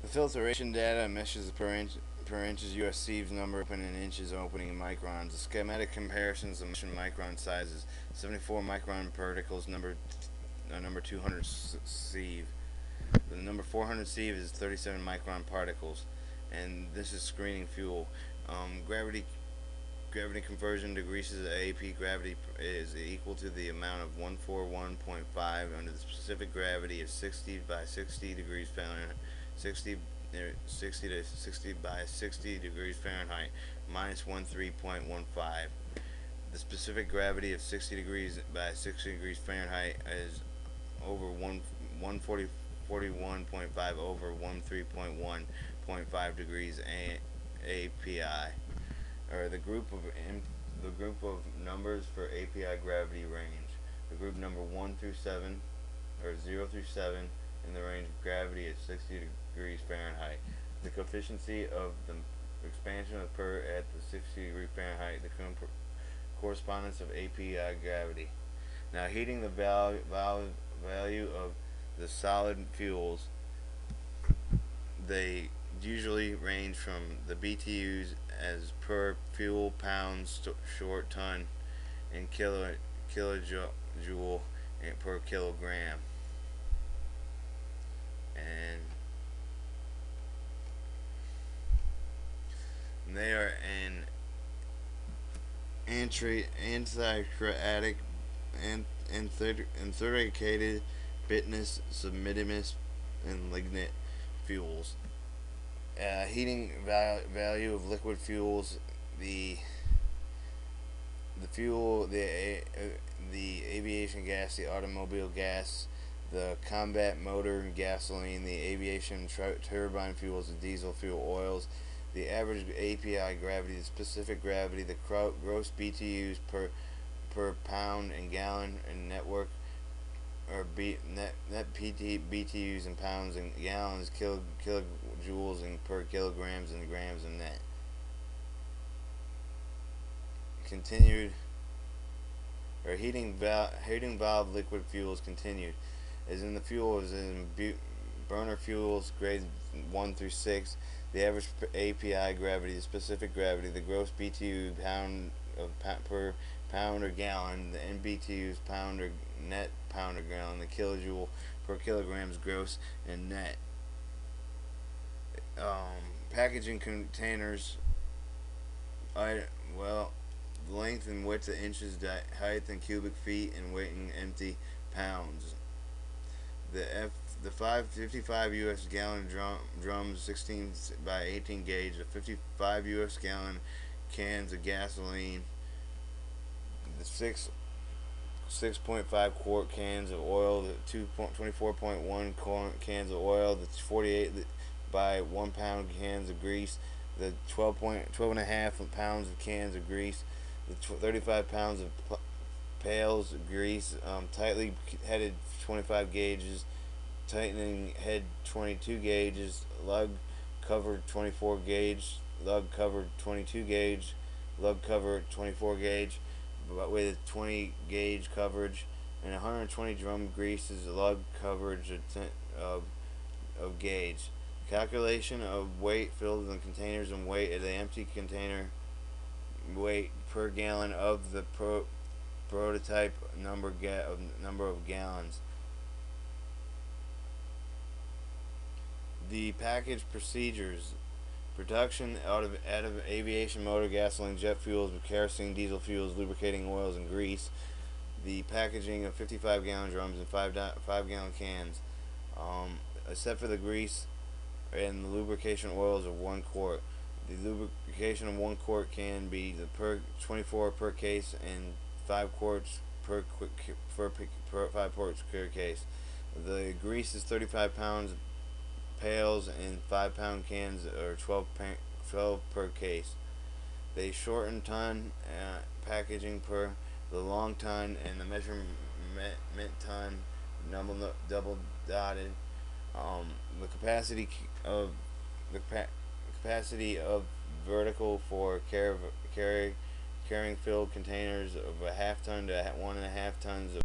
filtration data measures per inches US sieves number open in inches opening in microns. The schematic comparisons of micron sizes. 74 micron particles number 200 sieve. The number 400 sieve is 37 micron particles, and this is screening fuel. Gravity conversion to greases at AP gravity is equal to the amount of 141.5 under the specific gravity of 60 by 60 degrees Fahrenheit, 60 to 60 by 60 degrees Fahrenheit minus 13.15. The specific gravity of 60 degrees by 60 degrees Fahrenheit is over 141.5 over 13.1.5 degrees API, or the group of numbers for API gravity range. The group number 1 through 7, or 0 through 7, in the range of gravity is 60 degrees Fahrenheit. The coefficient of the expansion of per at the 60 degree Fahrenheit, the correspondence of API gravity. Now, heating the value of the solid fuels, they usually range from the BTUs as per fuel pounds short ton and kilojoule per kilogram, and they are an antichromatic and anthracated bituminous, submittimus, and lignite fuels. Heating value of liquid fuels: the fuel, the aviation gas, the automobile gas, the combat motor gasoline, the aviation turbine fuels, the diesel fuel oils. The average API gravity, the specific gravity, the gross BTUs per pound and gallon and network, or net BTUs in pounds and gallons, kilojoules and per kilograms and grams and net. Continued, or heating valve liquid fuels continued, as in the fuel is in burner fuels grades 1 through 6. The average API gravity, the specific gravity, the gross BTU per pound or gallon, the NBTUs pound or net pound or gallon, the kilojoule per kilograms gross and net. Packaging containers, the length and width of inches, height in cubic feet, and weight in empty pounds. The 55 U.S. gallon drums, 16 by 18 gauge, the 55 U.S. gallon cans of gasoline, the 6.5 quart cans of oil, the 24.1 cans of oil, the 48 by 1 pound cans of grease, the 12.5 pounds of cans of grease, the 35 pounds of pails of grease, tightly headed 25 gauges, tightening head 22 gauges, lug covered 24 gauge, lug covered 22 gauge, lug covered 24 gauge, but with 20 gauge coverage, and 120 drum greases, lug coverage of gauge. Calculation of weight filled in containers and weight of the empty container weight per gallon of the prototype number of gallons. The package procedures: production out of aviation motor gasoline, jet fuels, kerosene, diesel fuels, lubricating oils, and grease. The packaging of 55 gallon drums and 5 gallon cans, except for the grease and the lubrication oils of 1 quart. The lubrication of 1 quart can be the 24 per case and 5 quarts per 5 quarts per case. The grease is 35 pounds pails and 5 pound cans, or 12 per case. They shorten ton packaging per the long ton and the measurement ton double dotted. The capacity of vertical for carrying filled containers of a half ton to 1.5 tons of